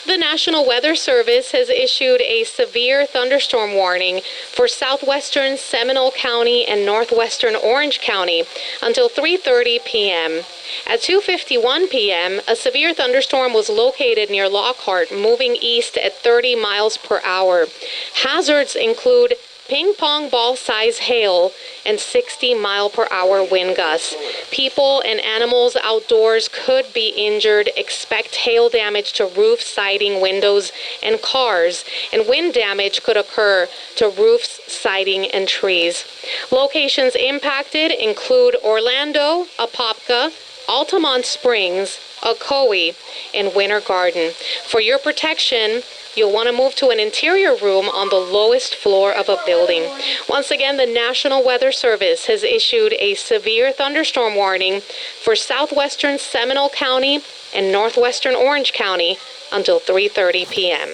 The National Weather Service has issued a severe thunderstorm warning for southwestern Seminole County and northwestern Orange County until 3:30 p.m. At 2:51 p.m., a severe thunderstorm was located near Lockhart, moving east at 30 miles per hour. Hazards include ping-pong ball-size hail and 60-mile-per-hour wind gusts. People and animals outdoors could be injured. Expect hail damage to roof, siding, windows, and cars, and wind damage could occur to roofs, siding, and trees. Locations impacted include Orlando, Apopka, Altamont Springs, Ocoee, and Winter Garden. For your protection, you'll want to move to an interior room on the lowest floor of a building. Once again, the National Weather Service has issued a severe thunderstorm warning for southwestern Seminole County and northwestern Orange County until 3:30 p.m.